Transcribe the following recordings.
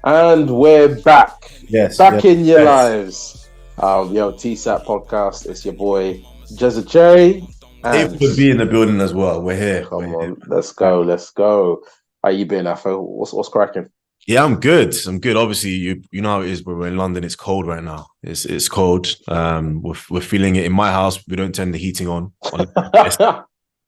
And we're back. Yes, Back yes, in your yes. lives. TSAP podcast. It's your boy Jez Cherry. If And would be in the building as well. We're here. We're come here. on, let's Back. go. Let's go. How you been, Afo? What's cracking? Yeah, I'm good. I'm good. Obviously, you know how it is. But we're in London. It's cold right now. It's cold. We're feeling it in my house. We don't turn the heating on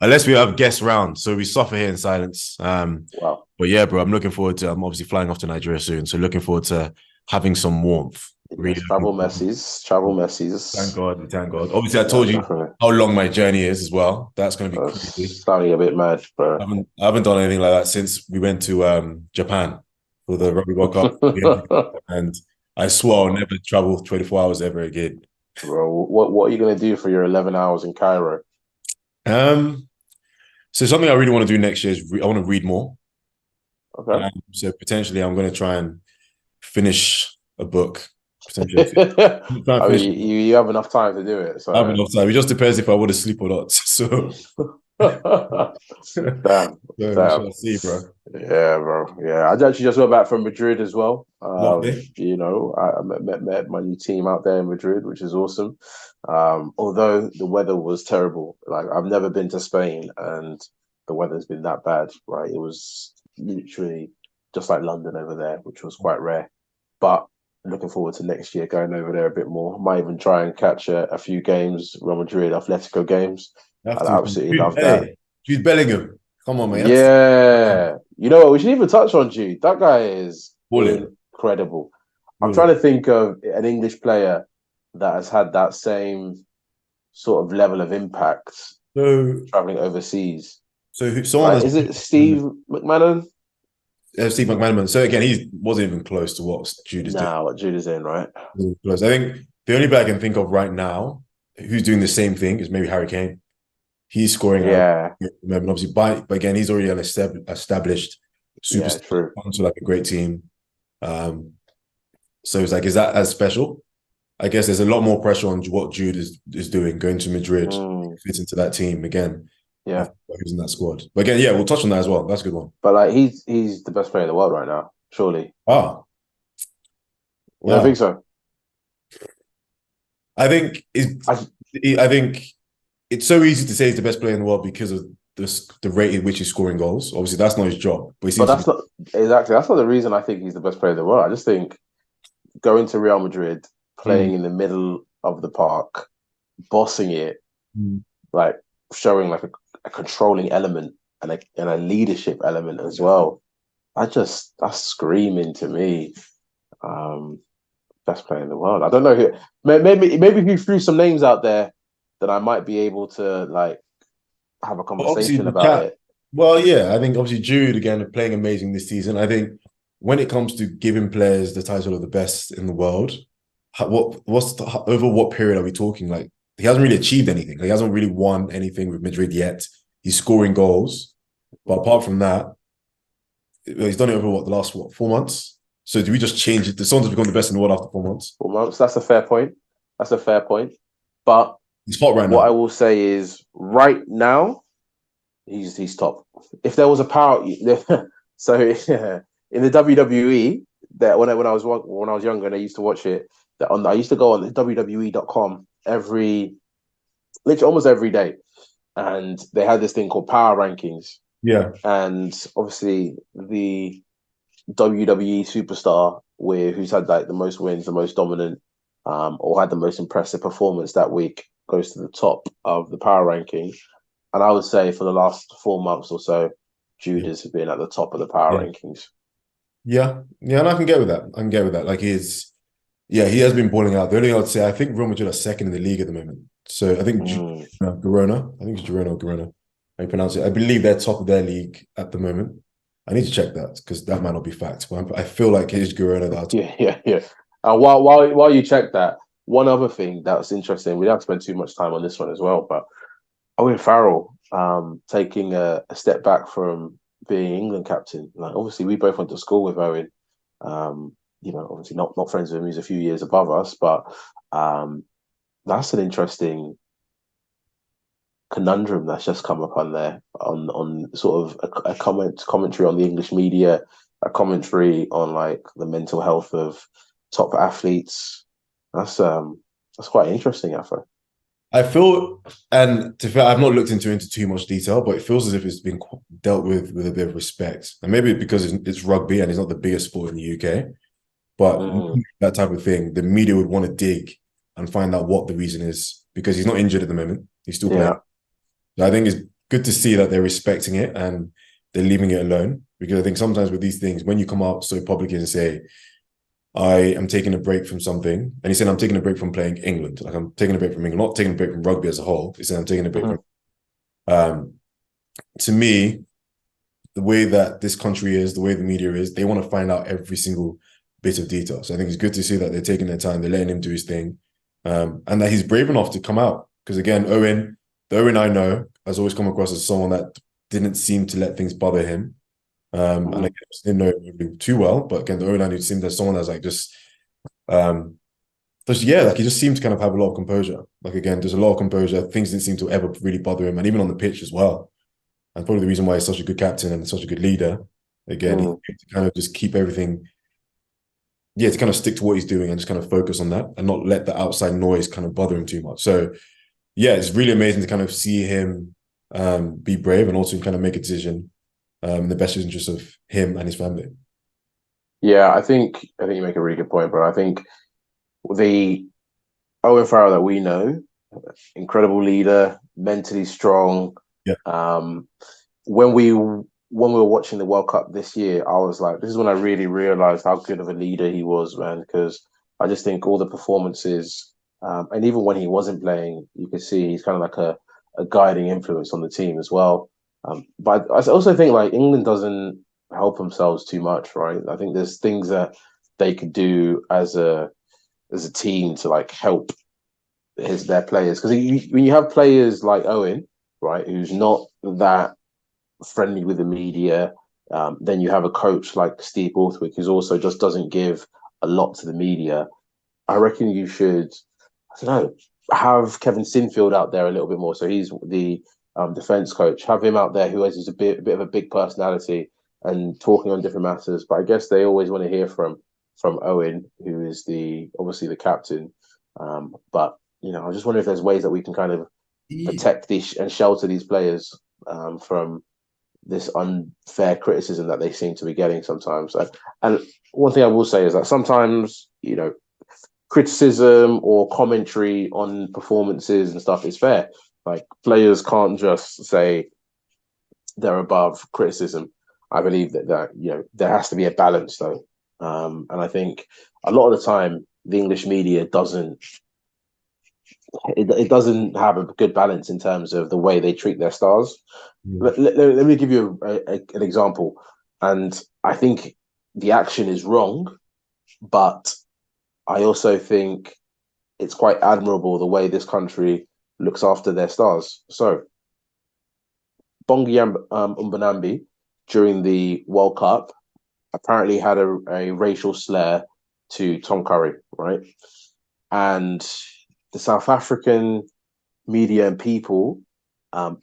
unless we have guests around. So we suffer here in silence. Wow. But yeah, bro, I'm looking forward to. I'm obviously flying off to Nigeria soon. So looking forward to having some warmth. Really Yes, looking travel forward. messies. Travel Thank messies. God. Thank God. Obviously, I Yeah, told you definitely. how long my journey is as well. That's going to be crazy. Sounding a bit mad, bro. I haven't done anything like that since we went to Japan for the Rugby World Cup, and I swore I'll never travel 24 hours ever again. Bro, what are you gonna do for your 11 hours in Cairo? Um, so something I really want to do next year is I want to read more. Okay. So potentially I'm going to try and finish a book. Potentially try and I finish. mean, you have enough time to do it, I have so enough time. It just depends if I want to sleep or not. So, damn, we damn. shall see, bro. Yeah, bro. Yeah, I actually just got back from Madrid as well. Lovely. I met my new team out there in Madrid, which is awesome. Although the weather was terrible. Like I've never been to Spain, and the weather's been that bad. Right, it was literally just like London over there, which was quite rare. But looking forward to next year going over there a bit more. Might even try and catch a few games, Real Madrid, Atletico games. You have I to. absolutely Jude, love that. hey, Jude Bellingham. Come on, man. You have to Yeah. You know what? We should even touch on Jude. That guy is ball it. incredible. I'm Ball it. trying to think of an English player that has had that same sort of level of impact So, traveling overseas, someone right? that's Is it Steve McMahon? Steve McManaman. So again, he wasn't even close to what Jude is doing. Nah, what Jude is in, right? Close. I think the only player I can think of right now who's doing the same thing is maybe Harry Kane. He's scoring out Yeah, at the moment, obviously, but again, he's already an established yeah, superstar true. onto like a great team. Um, so it's like, is that as special? I guess there's a lot more pressure on what Jude is doing, going to Madrid, Mm, fits into that team again. I yeah, feel like he's in that squad. But again, yeah, we'll touch on that as well. That's a good one. but like he's the best player in the world right now, surely. Ah, You don't wow. think so? I think it's, I, I think it's so easy to say he's the best player in the world because of the rate at which he's scoring goals. Obviously, that's not his job, but he but seems to be. that's not exactly. That's not the reason I think he's the best player in the world. I just think going to Real Madrid, Mm, playing in the middle of the park, bossing it, mm. like showing like a controlling element and a leadership element as well. That's screaming to me. Um, Best player in the world. I don't know who. Maybe if you threw some names out there, then I might be able to like have a But obviously, conversation the about cat. it. Well, yeah, I think obviously Jude again playing amazing this season. I think when it comes to giving players the title of the best in the world, over what period are we talking? Like he hasn't really achieved anything. Like, he hasn't really won anything with Madrid yet. He's scoring goals, but apart from that, he's done it over the last 4 months. So do we just change it? The Suns have become the best in the world after 4 months. 4 months. That's a fair point. That's a fair point. But He's hot right what I now. will say is, right now, he's top. If there was a power, so yeah, in the WWE, that when I was younger and I used to watch it, I used to go on the WWE.com literally almost every day, and they had this thing called Power Rankings, Yeah, and obviously the WWE superstar who's had like the most wins, the most dominant, or had the most impressive performance that week goes to the top of the power ranking. And I would say for the last 4 months or so, yeah, Judas has been at the top of the power yeah, rankings. yeah. And I can get with that. I can get with that. Like yeah, he has been balling out. The only thing I'd say, I think Real Madrid are second in the league at the moment. So I think Mm. Girona, I think it's Girona or Girona, how you pronounce it. I believe they're top of their league at the moment. I need to check that because that might not be fact. But I feel like it is Girona that are top. Yeah, yeah, yeah. And while you check that, one other thing that's interesting, we don't spend too much time on this one as well, but Owen Farrell taking a step back from being England captain. Like obviously we both went to school with Owen. Obviously not friends with him, he's a few years above us, but um, that's an interesting conundrum that's just come up on there on sort of a commentary on the English media. a commentary on like the mental health of top athletes. That's quite interesting, Afro. I feel, and to fair, I've not looked into too much detail, but it feels as if it's been dealt with a bit of respect, and maybe because it's rugby and it's not the biggest sport in the UK. But Mm, that type of thing, the media would want to dig and find out what the reason is because he's not injured at the moment. He's still playing. yeah. So I think it's good to see that they're respecting it and they're leaving it alone. Because I think sometimes with these things, when you come out so publicly and say, I am taking a break from something, and he said, I'm taking a break from playing England. Like I'm taking a break from England, not taking a break from rugby as a whole. He said, I'm taking a break from. Mhm. Um, to me, the way that this country is, the way the media is, they want to find out every single bit of detail. So I think it's good to see that they're taking their time, they're letting him do his thing, and that he's brave enough to come out. Because again, the Owen I know has always come across as someone that didn't seem to let things bother him. And I Mhm. didn't know him too well, but again, the Owen I knew seemed as someone that's like um, just yeah, like he just seemed to kind of have a lot of composure. Like again, there's a lot of composure. Things didn't seem to ever really bother him, and even on the pitch as well. And probably the reason why he's such a good captain and such a good leader. Again, he Mm. to kind of just keep everything, yeah, to kind of stick to what he's doing and just kind of focus on that and not let the outside noise kind of bother him too much. So yeah, it's really amazing to kind of see him be brave and also kind of make a decision in the best interest of him and his family. Yeah, I think you make a really good point, bro. I think the Owen Farrell that we know, incredible leader, mentally strong. Yeah. Um, when we were watching the World Cup this year, I was like, this is when I really realized how good of a leader he was, man. Because I just think all the performances, and even when he wasn't playing, you could see he's kind of like a guiding influence on the team as well. But I also think like England doesn't help themselves too much, right? I think there's things that they could do as a team to like help their players because when you have players like Owen, right, who's not that friendly with the media, then you have a coach like Steve Borthwick who's also just doesn't give a lot to the media. I reckon you should, I don't know, have Kevin Sinfield out there a little bit more. So he's the defense coach. Have him out there who has a bit of a big personality and talking on different matters. But I guess they always want to hear from Owen, who is the obviously the captain. But I just wonder if there's ways that we can kind of protect these and shelter these players from this unfair criticism that they seem to be getting sometimes. And one thing I will say is that sometimes, criticism or commentary on performances and stuff is fair. Like players can't just say they're above criticism. I believe that there has to be a balance though, and I think a lot of the time the English media it doesn't have a good balance in terms of the way they treat their stars. Let me give you an example, and I think the action is wrong, but I also think it's quite admirable the way this country looks after their stars. So Bongi Umbanambi during the World Cup apparently had a racial slur to Tom Curry, right? And the South African media and people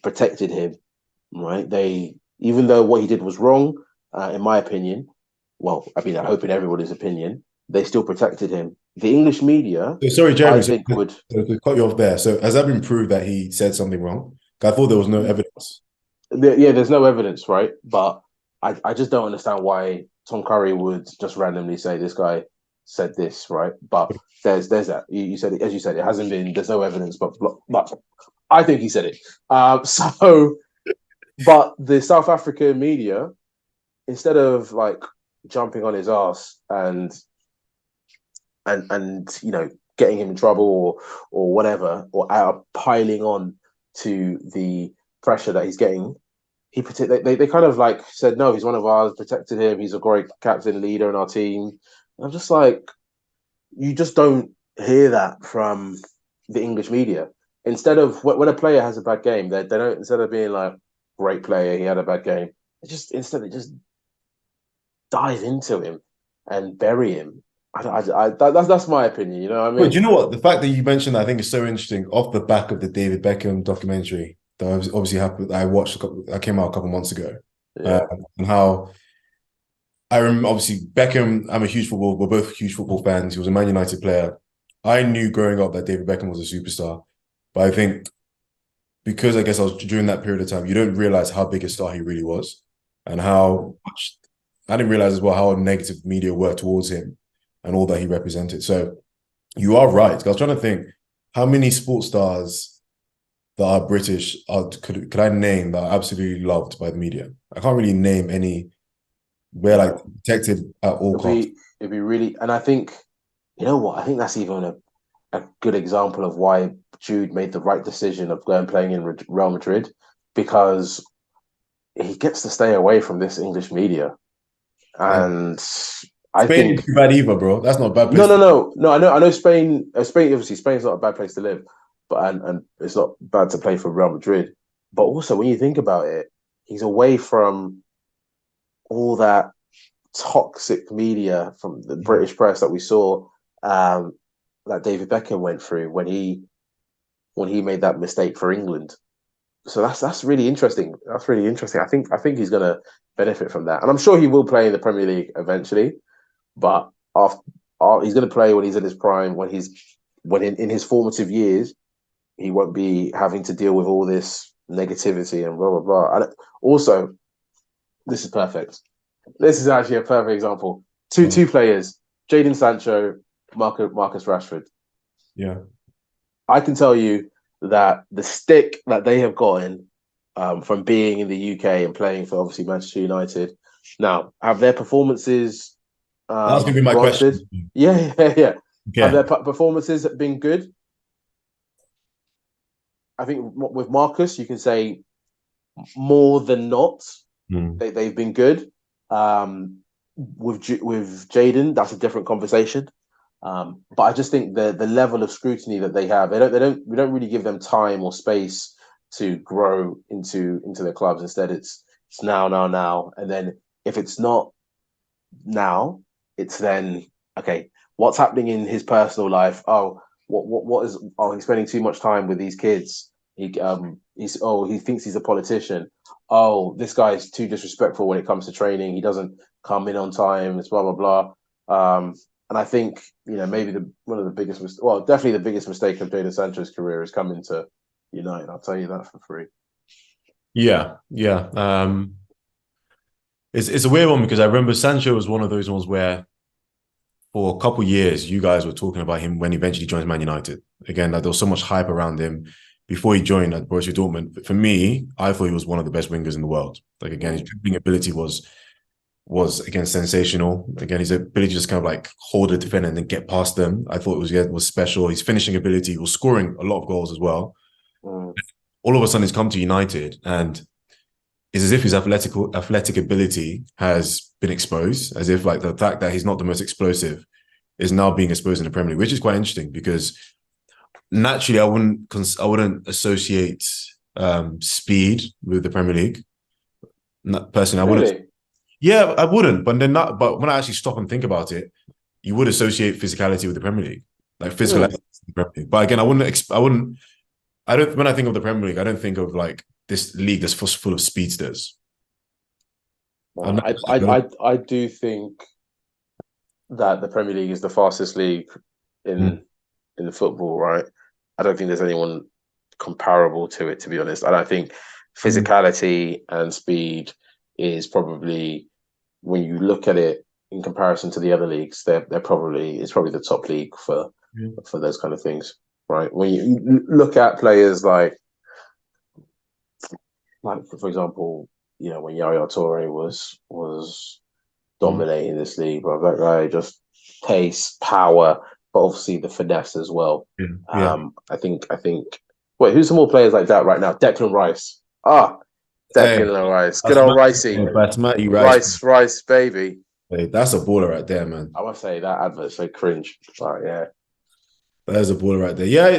protected him, right? They, even though what he did was wrong, in my opinion, well, I mean, I hope in everybody's opinion, they still protected him. The English media, So sorry, I Jeremy, think, would. to cut you off there. So has that been proved that he said something wrong? I thought there was no evidence. Yeah, there's no evidence, right? But I just don't understand why Tom Curry would just randomly say this guy said this, right? But there's that you said it, as you said, it hasn't been. There's no evidence, but I think he said it. So, but the South African media, instead of like jumping on his ass and getting him in trouble or whatever or piling on to the pressure that he's getting, they kind of like said no, he's one of ours, protected him, he's a great captain leader in our team. And I'm just like, you just don't hear that from the English media. Instead of when a player has a bad game, they don't, instead of being like, great player, he had a bad game, they just dive into him and bury him. That's my opinion. You know what I But do mean? you know what? The fact that you mentioned that I think is so interesting off the back of the David Beckham documentary that obviously happened. I watched that came out a couple months ago, Yeah. and how I remember obviously Beckham. We're both huge football fans. He was a Man United player. I knew growing up that David Beckham was a superstar, but I think because I guess I was during that period of time, you don't realize how big a star he really was, and how much I didn't realize as well how negative media were towards him and all that he represented. So you are right. I was trying to think how many sports stars that are British could I name that are absolutely loved by the media? I can't really name any. We're like protected at all costs. It'd be really, and I think, you know what? I think that's even a good example of why Jude made the right decision of going playing in Real Madrid, because he gets to stay away from this English media. And And I Spain think ain't too bad either, bro. That's not a bad no, place no, to. no, no. I know Spain. Spain, obviously, Spain's not a bad place to live, but and it's not bad to play for Real Madrid. But also, when you think about it, he's away from all that toxic media from the British press that we saw, um, that David Beckham went through when he made that mistake for England. So that's really interesting. That's really interesting. I think he's going to benefit from that, and I'm sure he will play in the Premier League eventually. But he's going to play when he's in his prime, when in his formative years, he won't be having to deal with all this negativity and blah blah blah. And also, this is perfect. This is actually a perfect example. Oh, Two players, Jadon Sancho, Marcus Rashford. yeah. I can tell you that the stick that they have gotten, from being in the UK and playing for obviously Manchester United. Now, have their performances That was gonna be my granted? question. Yeah, yeah, yeah. Have Okay. their performances been good? I think with Marcus, you can say more than not, Mm. they've been good. With Jadon, that's a different conversation. But I just think the level of scrutiny that they have, we don't really give them time or space to grow into their clubs. Instead, it's now, now, now, and then if it's not now, it's then okay. What's happening in his personal life? Oh, what is? Oh, he's spending too much time with these kids. He thinks he's a politician. Oh, this guy is too disrespectful when it comes to training. He doesn't come in on time. It's blah blah blah. And I think maybe one of the biggest, well, definitely the biggest mistake of Jadon Sancho's career is coming to United. I'll tell you that for free. Yeah, yeah. It's a weird one because I remember Sancho was one of those ones where for a couple of years you guys were talking about him when he eventually joins Man United. Again, that there was so much hype around him before he joined at Borussia Dortmund. For me, I thought he was one of the best wingers in the world. Like again, his dribbling ability was again sensational. Again, his ability to just kind of like hold a defender and then get past them. I thought was special. His finishing ability, he was scoring a lot of goals as well. Mm. All of a sudden, he's come to United, and it's as if his athletic ability has been exposed. As if like the fact that he's not the most explosive is now being exposed in the Premier League, which is quite interesting because naturally I wouldn't associate speed with the Premier League. Personally, I wouldn't. Really? Yeah, I wouldn't. But when I actually stop and think about it, you would associate physicality with the Premier League, like physical Hmm. excellence in the Premier League. But again, I wouldn't. I wouldn't. I don't. When I think of the Premier League, I don't think of like this league that's full of speedsters. I'm not, I do think that the Premier League is the fastest league mm, in football, right? I don't think there's anyone comparable to it, to be honest. I don't think mm, physicality and speed is probably, when you look at it in comparison to the other leagues, they're probably it's probably the top league mm, for those kind of things, right? When you look at players like for example, when Yaya Toure was mm, dominating this league, bro. That guy just pace, power, but obviously the finesse as well. yeah, yeah. I think. Wait, who's some more players like that right now? Declan Rice. Hey, Declan Rice. Good that's old Matty, Ricey. that's Matty Rice. Rice, baby. Hey, that's a baller right there, man. I must say that advert's so cringe. But yeah. There's a baller right there. Yeah,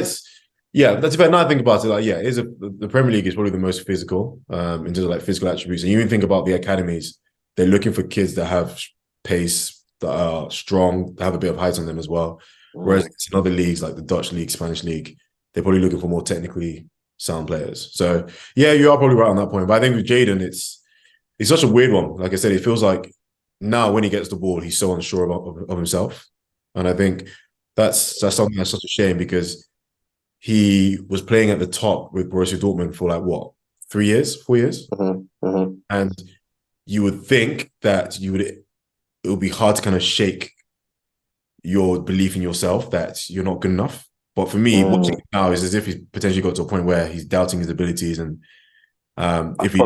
that's if I now think about it. Like, yeah, the Premier League is probably the most physical in terms of like physical attributes. And you even think about the academies, they're looking for kids that have pace, that are strong, that have a bit of height on them as well. Whereas Mm. in other leagues like the Dutch league, Spanish league, they're probably looking for more technically sound players. So yeah, you are probably right on that point. But I think with Jadon, it's such a weird one. Like I said, it feels like now when he gets the ball, he's so unsure of himself. And I think that's something that's such a shame because he was playing at the top with Borussia Dortmund for like what, 3 years, 4 years? And you would think that it would be hard to kind of shake your belief in yourself that you're not good enough. But for me, watching it now is as if he's potentially got to a point where he's doubting his abilities. And if he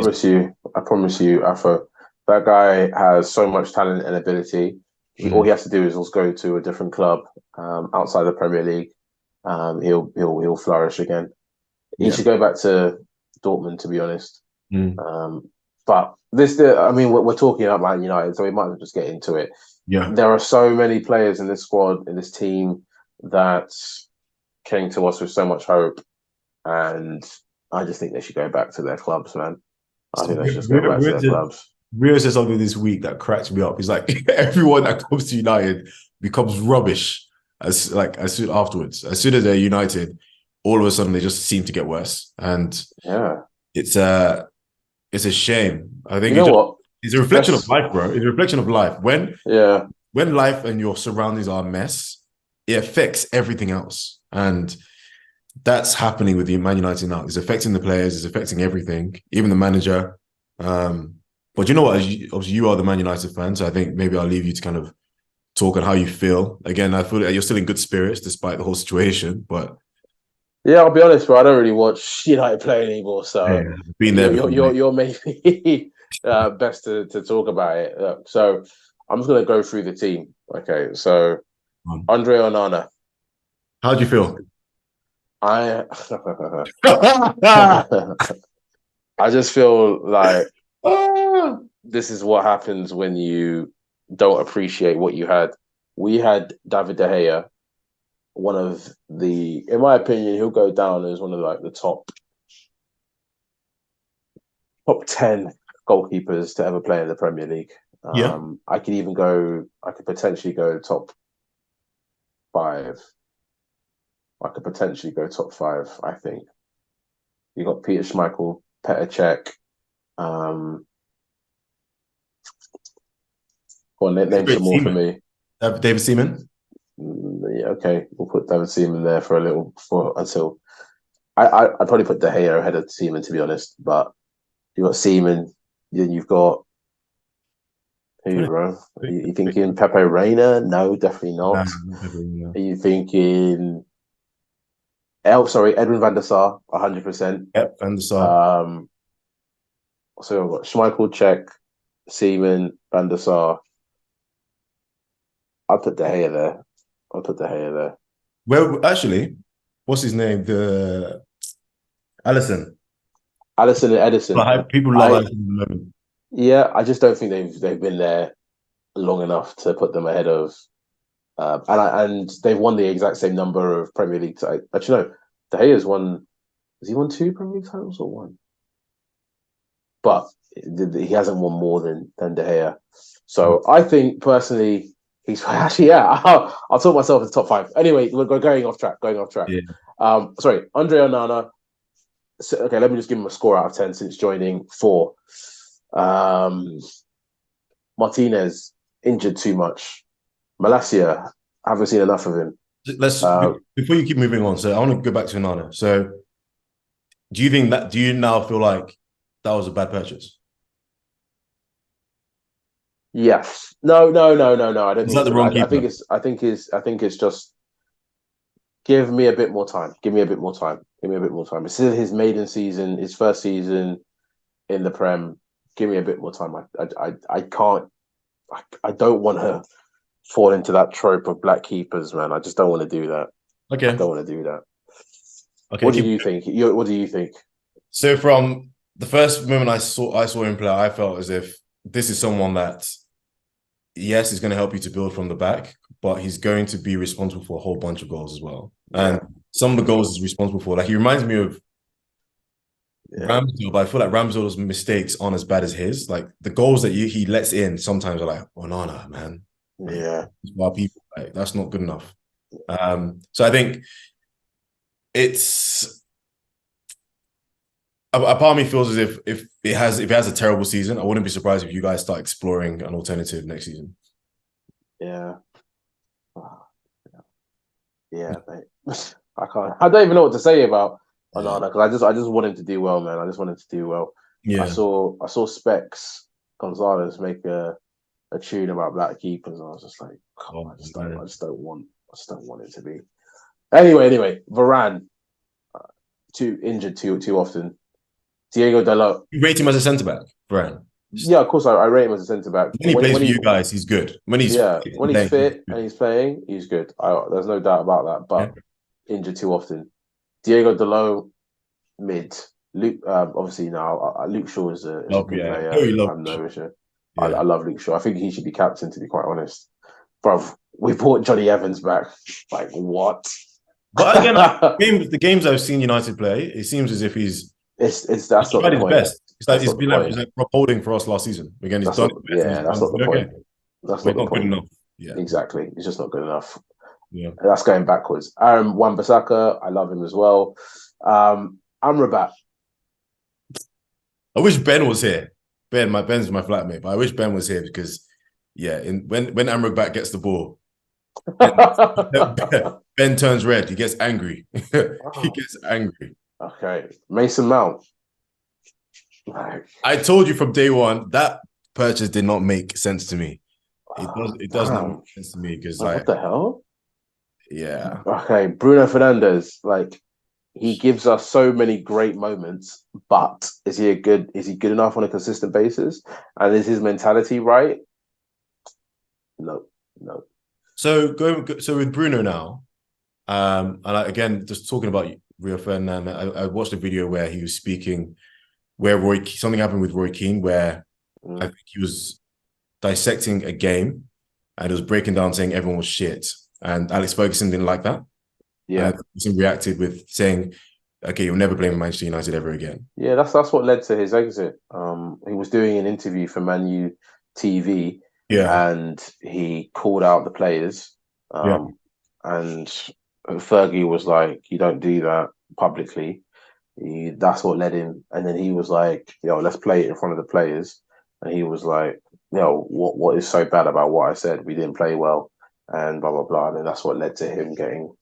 I promise you, Afo, that guy has so much talent and ability. All he has to do is just go to a different club outside the Premier League. He'll flourish again. He should go back to Dortmund, to be honest. But I mean, we're talking about Man United, so we might as well just get into it. Yeah. There are so many players in this squad, in this team, that came to us with so much hope, and I just think they should go back to their clubs, man. I think they should just go back to their clubs. Rio said something this week that cracks me up. He's like, everyone that comes to United becomes rubbish as soon afterwards. As soon as they're United, all of a sudden they just seem to get worse. And it's a shame. I think it's a reflection of life, bro. It's a reflection of life. When life and your surroundings are a mess, it affects everything else. And that's happening with the Man United now. It's affecting the players. It's affecting everything, even the manager. But you know what? Obviously, you are the Man United fan, so I think maybe I'll leave you to kind of talk on how you feel. Again, I feel that you're still in good spirits despite the whole situation. But yeah, I'll be honest, bro. I don't really watch United play anymore, so being there, you're maybe best to talk about it. So I'm just gonna go through the team. Okay, so Andre Onana. How do you feel? I just feel like this is what happens when you don't appreciate what you had. We had David De Gea, one of in my opinion, he'll go down as one of the top 10 goalkeepers to ever play in the Premier League. I could potentially go top 5. I could potentially go top 5, I think. You got Peter Schmeichel, Petr Cech. Name some more for me. David Seaman. Yeah, okay, we'll put David Seaman there until I'd probably put De Gea ahead of Seaman, to be honest. But you've got Seaman, then you've got who, bro? Are you thinking Pepe Reina? No, definitely not. Are you thinking Edwin van der Sar, 100%. Yep, van der Sar. So I've got Schmeichel, Cech, Seaman, van der Sar. I'll put De Gea there. Well, actually, what's his name? Alisson and Edison. People love Alisson at the moment. Yeah, I just don't think they've been there long enough to put them ahead of. And they've won the exact same number of Premier League titles. Actually, no, De Gea's won. Has he won 2 Premier League titles or 1? But he hasn't won more than De Gea. So I think personally, he's actually I'll talk myself in the top 5. Anyway, we're going off track. Yeah. Sorry, Andre Onana. So, okay, let me just give him a score out of 10 since joining. 4. Martinez injured too much. Malacia, I haven't seen enough of him. Before you keep moving on, so I want to go back to Onana. So do you now feel like that was a bad purchase? Yes. No. I don't think the wrong keeper? I think it's just give me a bit more time. This is his maiden season, his first season in the Prem. Give me a bit more time. I can't. I don't want to fall into that trope of black keepers, man. I just don't want to do that. Okay. I don't want to do that. Okay. What do you think? What do you think? So from the first moment I saw him play, I felt as if this is someone that, yes, is going to help you to build from the back, but he's going to be responsible for a whole bunch of goals as well. And some of the goals he's responsible for, like he reminds me of Ramsdale, but I feel like Ramsdale's mistakes aren't as bad as his. Like the goals that he lets in sometimes are like, Onana, man. Yeah. Why people like that's not good enough. So I think it's a part of me feels as if it has a terrible season, I wouldn't be surprised if you guys start exploring an alternative next season. Yeah. Yeah, mate. I can't. I don't even know what to say about Yeah. Onana because I just want him to do well, man. I just want him to do well. Yeah. I saw Specs Gonzalez make a tune about black keepers, and I was just like, come on, Oh, man. I just don't want it to be. Anyway, Varane too injured too often. Diego Dalot. You rate him as a centre back, Brian. Yeah, of course, I rate him as a centre back. When he plays for you guys, he's good. When he's When he's playing, fit and he's playing, he's good. There's no doubt about that. yeah. But injured too often. Diego Dalot mid. Luke, obviously now Luke Shaw is a Love, good yeah. player. Oh, you love, I'm no issue. yeah. I love Luke Shaw. I think he should be captain, to be quite honest. Bruv, we brought Johnny Evans back. Like what? But again, the games I've seen United play, it seems as if he's that's not tried the his point. best. That's It's not the been point. like holding for us last season. Again, he's That's done not, his best. yeah, that's not the point. Okay. That's But not the good point. enough. Yeah, Exactly. It's just not good enough. yeah. That's going backwards. Wan-Bissaka, I love him as well. Amrabat. I wish Ben was here. Ben's my flatmate, but I wish Ben was here because, yeah, when Amrabat gets the ball, Ben turns red. He gets angry. He gets angry. Okay, Mason Mount. Like, I told you from day one that purchase did not make sense to me. It does not make sense to me because what the hell? yeah. Okay, Bruno Fernandes. Like he gives us so many great moments, but is he good enough on a consistent basis? And is his mentality right? No, no. So with Bruno now, and again just talking about Rio Ferdinand, I watched a video where he was speaking where something happened with Roy Keane where I think he was dissecting a game and it was breaking down saying everyone was shit, and Alex Ferguson didn't like that. Yeah, Ferguson reacted with saying, "Okay, you'll never play for Manchester United ever again." yeah. That's what led to his exit. He was doing an interview for Man U TV, Yeah, and he called out the players. yeah. And Fergie was like, "You don't do that publicly." That's what led him. And then he was like, "Yo, let's play it in front of the players." And he was like, "Yo, what is so bad about what I said? We didn't play well, and blah blah blah." And then that's what led to him getting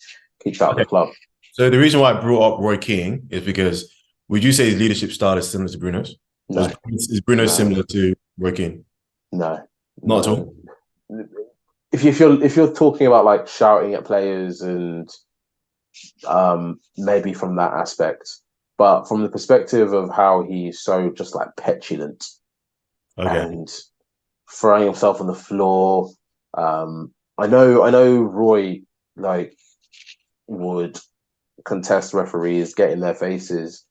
kicked out of the club. So the reason why I brought up Roy Keane is because would you say his leadership style is similar to Bruno's? No, Is Bruno similar to Roy Keane? no, Not at no. all. If you're talking about like shouting at players and maybe from that aspect, but from the perspective of how he's so just like petulant Okay. and throwing himself on the floor. I know Roy like would contest referees, get in their faces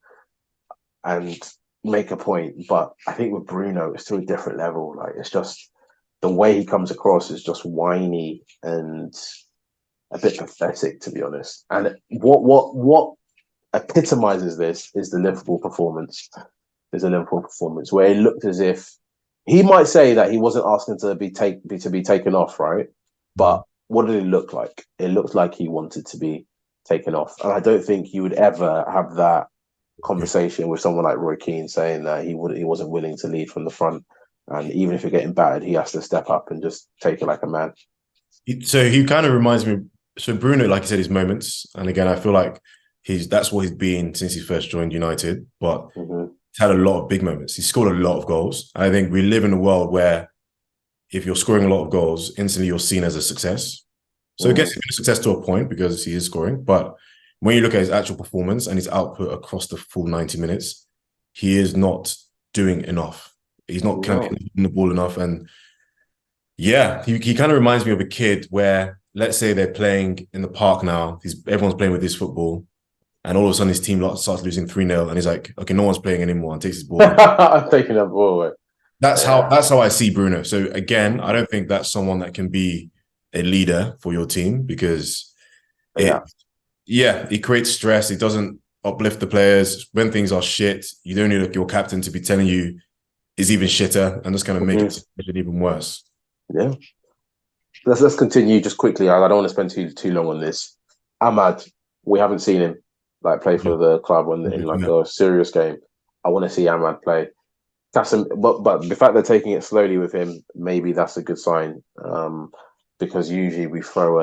and make a point, but I think with Bruno it's to a different level. Like it's just the way he comes across is just whiny and a bit pathetic, to be honest. And what epitomizes this is the Liverpool performance. There's a Liverpool performance where it looked as if he might say that he wasn't asking to be taken off, right? But what did it look like? It looked like he wanted to be taken off, and I don't think you would ever have that conversation with someone like Roy Keane saying that he wasn't willing to lead from the front, and even if you're getting battered, he has to step up and just take it like a man. So he kind of reminds me. So Bruno, like I said, his moments, and again, I feel like that's what he's been since he first joined United. But he's had a lot of big moments. He scored a lot of goals. I think we live in a world where if you're scoring a lot of goals, instantly you're seen as a success. So I guess it's been a success to a point because he is scoring. But when you look at his actual performance and his output across the full 90 minutes, he is not doing enough. He's not kind of hitting the ball enough. And yeah, he kind of reminds me of a kid where, let's say they're playing in the park now, everyone's playing with this football, and all of a sudden his team starts losing 3-0, and he's like, okay, no one's playing anymore, and takes his ball. I'm taking that ball away. That's how I see Bruno. So again, I don't think that's someone that can be a leader for your team because it creates stress. It doesn't uplift the players. When things are shit, you don't need your captain to be telling you is even shitter and just kind of make it even worse. Yeah. Let's continue just quickly. I don't want to spend too long on this. Ahmad, we haven't seen him like play for the club in like a serious game. I want to see Ahmad play. But the fact they're taking it slowly with him, maybe that's a good sign. Because usually we throw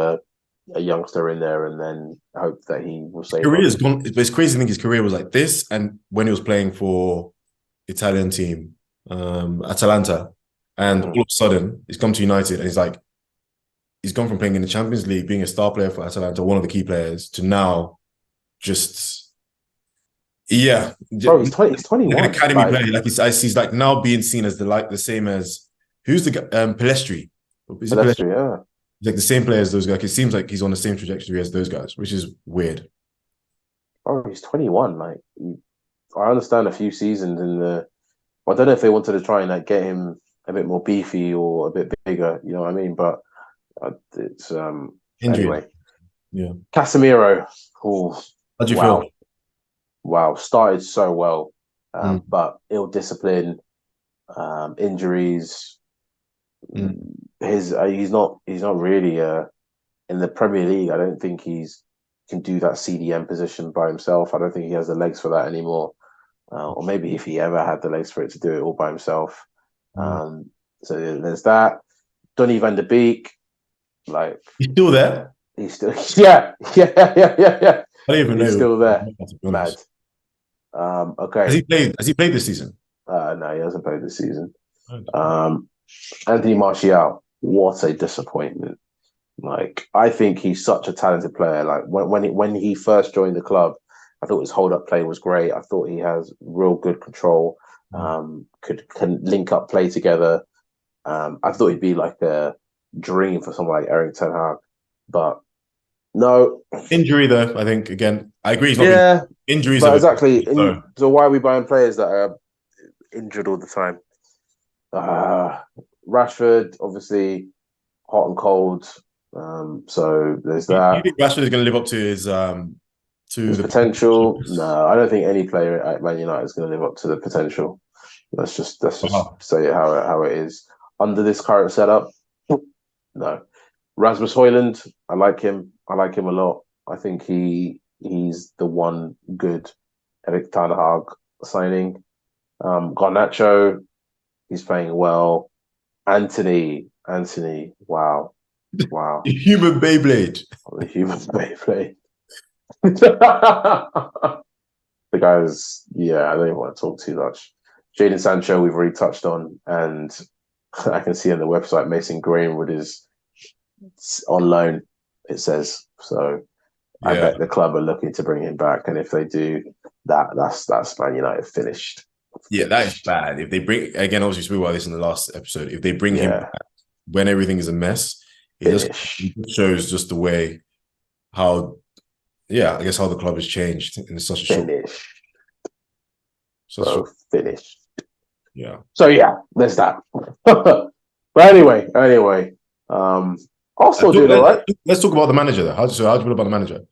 a youngster in there and then hope that he will save Career us. has gone. It's crazy to think his career was like this, and when he was playing for Italian team, Atalanta, and all of a sudden he's come to United, and he's gone from playing in the Champions League, being a star player for Atalanta, one of the key players, to now just Bro, he's like an 21. academy Like player. Like he's like now being seen as the same as who's the guy, Pelestri? Is it Pelestri? pedestrian, yeah. He's like the same player as those guys. Like, it seems like he's on the same trajectory as those guys, which is weird. Bro, he's 21. Like I understand a few seasons in the. I don't know if they wanted to try and like get him a bit more beefy or a bit bigger. You know what I mean? But it's Injury. anyway. Yeah. Casemiro. Oh, How do you feel? wow, wow. Started so well, Mm, but ill discipline, injuries. mm. He's not really in the Premier League. I don't think he's can do that CDM position by himself. I don't think he has the legs for that anymore. Or maybe if he ever had the legs for it to do it all by himself. Mm. So there's that. Donny van de Beek, like He's still there. he's still yeah. I don't even He's know. still there. To be Mad. honest, Okay. Has he played this season? No, he hasn't played this season. Okay. Anthony Martial, what a disappointment. Like I think he's such a talented player. Like when he first joined the club, I thought his hold up play was great. I thought he has real good control. Can link up play together. I thought he'd be like a dream for someone like Eric Ten Hag, but no. Injury though, I think again, I agree. He's not been Yeah, injuries but have exactly. so So why are we buying players that are injured all the time? Uh, Rashford, obviously, hot and cold. So there's do you that. think Rashford is going to live up to His the potential. No, I don't think any player at Man United is going to live up to the potential. Let's just wow. say it how it is under this current setup. No, Rasmus Hoyland. I like him. I like him a lot. I think he's the one good Eric Ten Hag signing. Garnacho, he's playing well. Anthony, wow, wow, Human Beyblade. the human play. The guys, yeah, I don't even want to talk too much. Jadon Sancho, we've already touched on, and I can see on the website Mason Greenwood is on loan. It says so. I Yeah, bet the club are looking to bring him back, and if they do, that's Man United finished. yeah, that is Finished. bad. If they bring again, obviously we spoke about this in the last episode. If they bring him Yeah, back when everything is a mess, finish, it shows just the way how I guess how the club has changed in such a finish, short. bro, finish. Yeah. So yeah, there's that. But anyway, um, Arsenal doing all right. Let's talk about the manager though. How do you feel about the manager?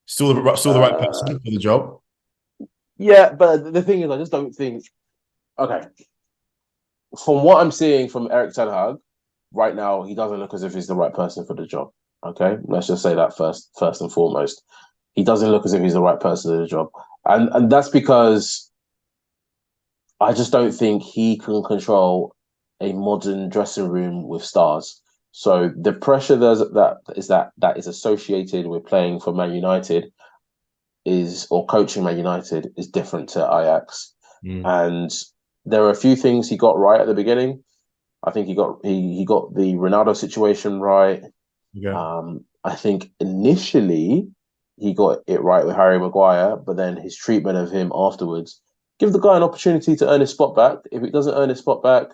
Still the right person Uh, for the job. yeah, but the thing is, I just don't think. Okay, from what I'm seeing from Eric Ten Hag right now, he doesn't look as if he's the right person for the job. Okay, let's just say that first and foremost, he doesn't look as if he's the right person for the job, and that's because I just don't think he can control a modern dressing room with stars. So the pressure that is associated with playing for Man United is or coaching Man United is different to Ajax. Mm. And there are a few things he got right at the beginning. I think he got the Ronaldo situation right. Yeah. I think initially he got it right with Harry Maguire, but then his treatment of him afterwards give the guy an opportunity to earn his spot back. If he doesn't earn his spot back,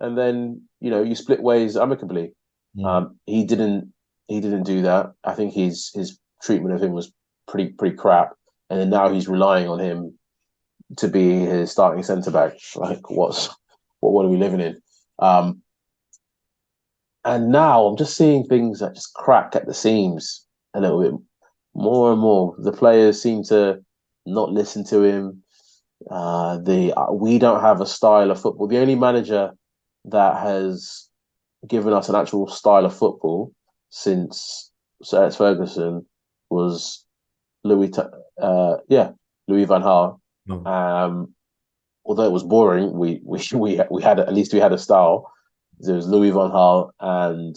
and then you split ways amicably. Mm. He didn't do that. I think his treatment of him was pretty crap, and then now he's relying on him to be his starting centre back. Like what are we living in? Um, and now I'm just seeing things that just crack at the seams a little bit more and more. The players seem to not listen to him. We don't have a style of football. The only manager that has given us an actual style of football since Sir Alex Ferguson was Louis. Louis van Gaal. No. Um, although it was boring, we had at least we had a style. There was Louis van Gaal, and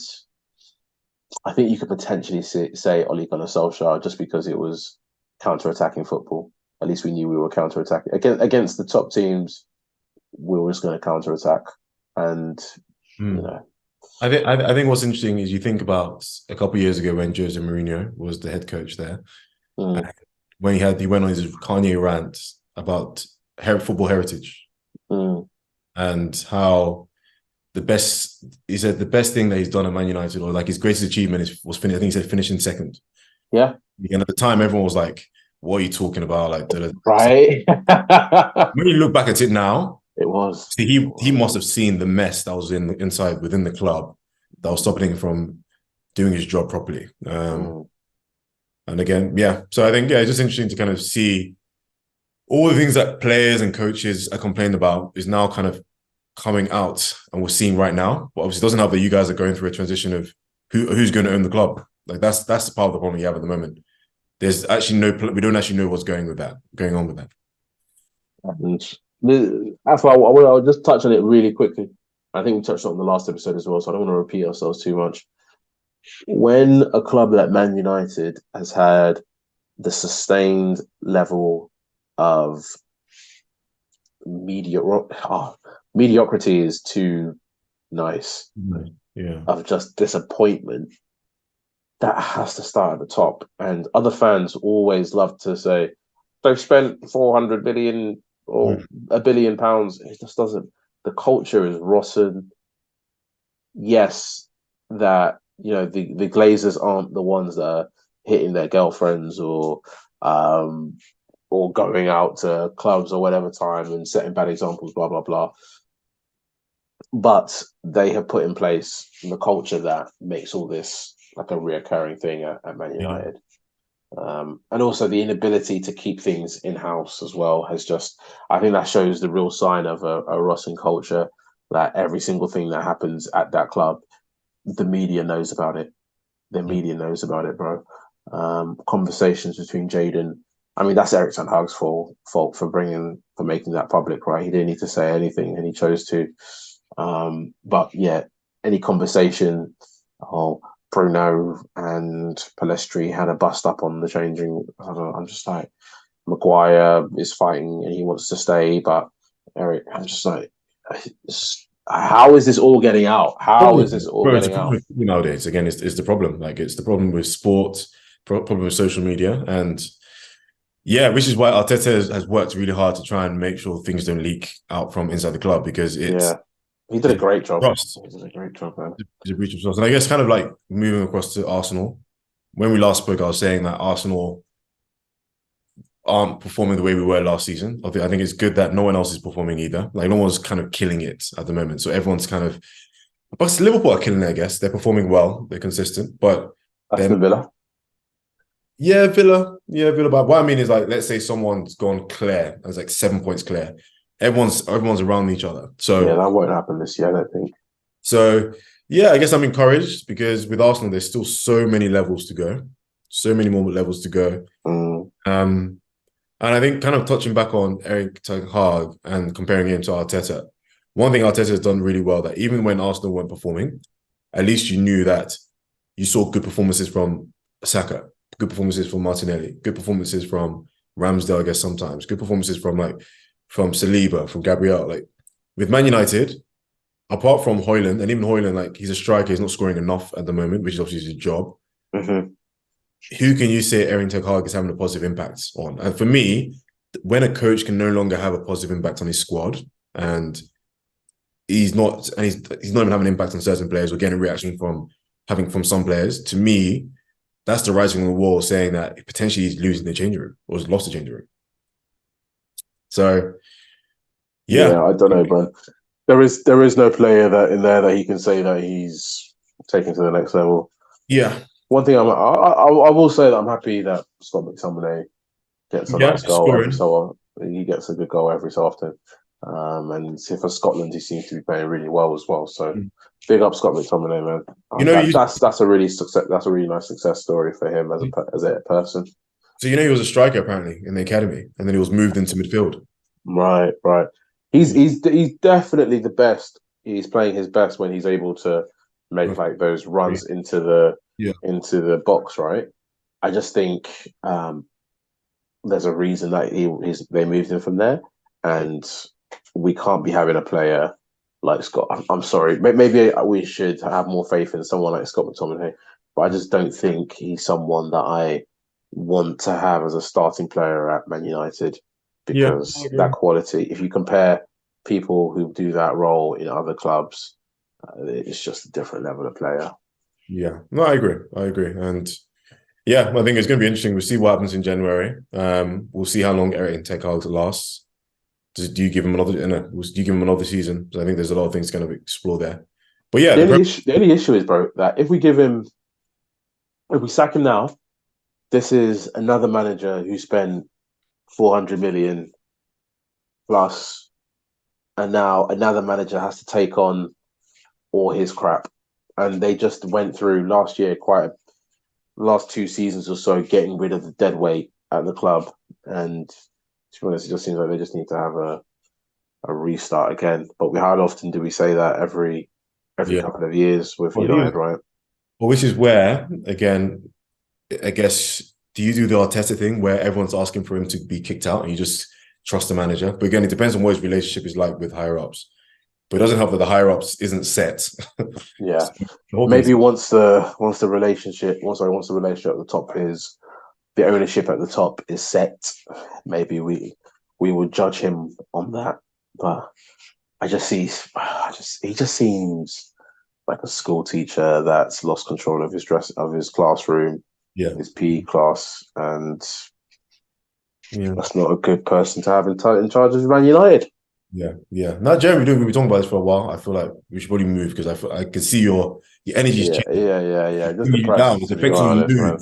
I think you could potentially say Ole Gunnar Solskjaer just because it was counter-attacking football. At least we knew we were counter-attacking against the top teams. We were just going to counter-attack, and you Mm. know, I think what's interesting is you think about a couple of years ago when Jose Mourinho was the head coach there, mm, and when he went on his Kanye rant about football heritage mm, and how he said the best thing that he's done at Man United, or like his greatest achievement was I think he said finishing second. yeah, And at the time, everyone was like, "What are you talking about?" Like, right. when you look back at it now, It was. see, It he was. must have seen the mess that was inside within the club that was stopping him from doing his job properly. Mm, And again, yeah. So I think it's just interesting to kind of see all the things that players and coaches are complaining about is now kind of coming out, and we're seeing right now. But obviously, it doesn't help that you guys are going through a transition of who's going to own the club. Like that's the part of the problem you have at the moment. There's actually we don't actually know what's going on with that. and that's why I'll just touch on it really quickly. I think we touched on it in the last episode as well, so I don't want to repeat ourselves too much. When a club like Man United has had the sustained level of mediocrity is too nice, Yeah. of just disappointment, that has to start at the top. And other fans always love to say they've spent 400 million or £1 billion. It just doesn't. The culture is rotten. Yes, that the Glazers aren't the ones that are hitting their girlfriends um or going out to clubs or whatever time and setting bad examples, blah blah blah. But they have put in place the culture that makes all this like a reoccurring thing at Man Yeah. United. And also the inability to keep things in house as well has just, I think that shows the real sign of a rotten culture, that every single thing that happens at that club, the media knows about it. The media knows about it, bro. Conversations between Jaden. I mean, that's Eric Ten Hag's fault for making that public, right? He didn't need to say anything, and he chose to. But yeah, any conversation, oh, Bruno and Palestri had a bust up on the changing. I'm just like, Maguire is fighting and he wants to stay, but Eric, I'm just like, how is this all getting out? How is this all Bro, it's the getting problem out? with nowadays. Again, it's the problem. Like it's the problem with sport, problem with social media, and yeah, which is why Arteta has worked really hard to try and make sure things don't leak out from inside the club because Yeah, he did a it's great job. trust. He did a great job, man. It's a breach of trust. And I guess kind of like moving across to Arsenal. When we last spoke, I was saying that Arsenal aren't performing the way we were last season. I think it's good that no one else is performing either. Like no one's kind of killing it at the moment. So everyone's kind of, but Liverpool are killing it, I guess. They're performing well. They're consistent, but then Aston Villa. yeah, Villa. Yeah, Villa. But what I mean is like, let's say someone's gone clear, and it's like 7 points clear. Everyone's around each other. Yeah, So that won't happen this year, I don't think. so yeah, I guess I'm encouraged because with Arsenal, there's still so many levels to go, so many more levels to go. Mm, And I think kind of touching back on Eric Ten Hag and comparing him to Arteta, one thing Arteta has done really well that even when Arsenal weren't performing, at least you knew that you saw good performances from Saka, good performances from Martinelli, good performances from Ramsdale, I guess sometimes, good performances from Saliba, from Gabriel. Like with Man United, apart from Højlund, and even Højlund, like he's a striker, he's not scoring enough at the moment, which is obviously his job. mm-hmm. Who can you say Erin Ten Hag is having a positive impact on? And for me, when a coach can no longer have a positive impact on his squad, and he's not even having an impact on certain players or getting a reaction from some players, to me, that's the writing on the wall saying that potentially he's losing the changing room or has lost the changing room. So yeah. Yeah, I don't know, bro. There is no player that in there that he can say that he's taken to the next level. Yeah. One thing I will say that I'm happy that Scott McTominay gets a Yeah, nice goal every scoring. so often. He gets a good goal every so often. And for Scotland, he seems to be playing really well as well. So big up Scott McTominay, man. That's a really success. That's a really nice success story for him as a person. So he was a striker apparently in the academy, and then he was moved into midfield. Right, right. he's definitely the best. He's playing his best when he's able to make like those runs Yeah, into the box, right? I just think there's a reason that they moved him from there, and we can't be having a player like Scott. I'm sorry, maybe we should have more faith in someone like Scott McTominay, but I just don't think he's someone that I want to have as a starting player at Man United yeah, I because that agree. quality. If you compare people who do that role in other clubs, it's just a different level of player. Yeah, no, I agree. I agree. And yeah, I think it's going to be interesting. We'll see what happens in January. We'll see how long Eric Ten Hag lasts. Do you give him another? No, do you give him another season? So I think there's a lot of things to kind of explore there. But yeah, The only issue is, bro, that if we sack him now, this is another manager who spent 400 million plus, and now another manager has to take on all his crap. And they just went through last year, last 2 seasons or so, getting rid of the dead weight at the club. And to be honest, it just seems like they just need to have a restart again. But how often do we say that every yeah. couple of years with Well, yeah. United, right? Well, which is where again, I guess, do you do the Arteta thing where everyone's asking for him to be kicked out and you just trust the manager? But again, it depends on what his relationship is like with higher ups. But it doesn't help that the higher ups isn't set. Yeah. So the whole thing's Maybe once the relationship at the top is the ownership at the top is set, maybe we would judge him on that. But he just seems like a school teacher that's lost control of his classroom, yeah, his PE class, and yeah, that's not a good person to have in charge of Man United. yeah, yeah. Now, Jeremy, we've been talking about this for a while. I feel like we should probably move because I can see your energy's Yeah, changing. yeah, yeah, yeah. It's Just bringing you down. depressed, It's to be affecting your honest, mood. man.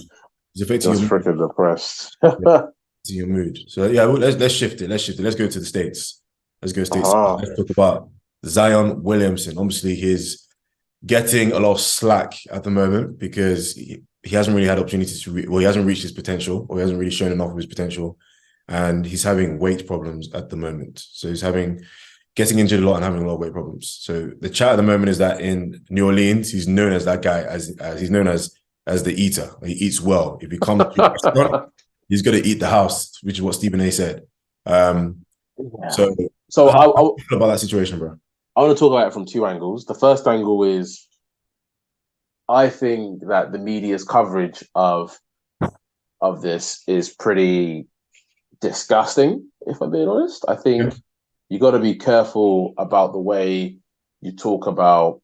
It's affecting your Just mood. freaking depressed. Yeah, to your mood. So yeah, well, let's shift it. Let's shift it. Let's go to the States. Let's go States. Uh-huh. Let's talk about Zion Williamson. Obviously, he's getting a lot of slack at the moment because he hasn't really had opportunities to he hasn't reached his potential, or he hasn't really shown enough of his potential, and he's having weight problems at the moment. So he's getting injured a lot and having a lot of weight problems. So the chat at the moment is that in New Orleans, he's known as that guy, as he's known as the eater. He eats well. If he comes to a restaurant, he's going to eat the house, which is what Stephen A said. Yeah. So So how do you feel about that situation, bro? I want to talk about it from two angles. The first angle is I think that the media's coverage of this is pretty disgusting, if I'm being honest. I Yeah. think you got to be careful about the way you talk about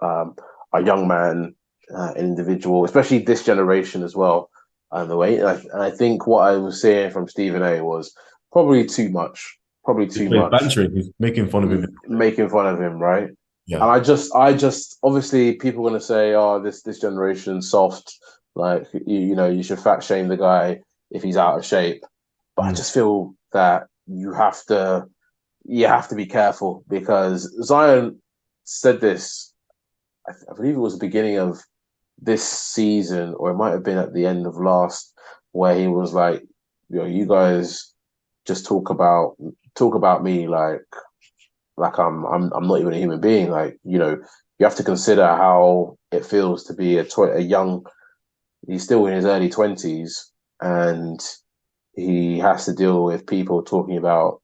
um, a young man, an individual, especially this generation as well. And the way, and I think what I was seeing from Stephen A was probably too much, probably too He's much, bantering. He's making fun of him. making fun of him, right? Yeah. And I just, obviously, people are going to say, "Oh, this generation's soft." Like, you should fat shame the guy if he's out of shape. But I Mm. just feel that you have to be careful because Zion said this. I believe it was the beginning of this season, or it might have been at the end of last, where he was like, you guys just talk about me like I'm not even a human being. Like, you have to consider how it feels to be a young. He's still in his early 20s, and he has to deal with people talking about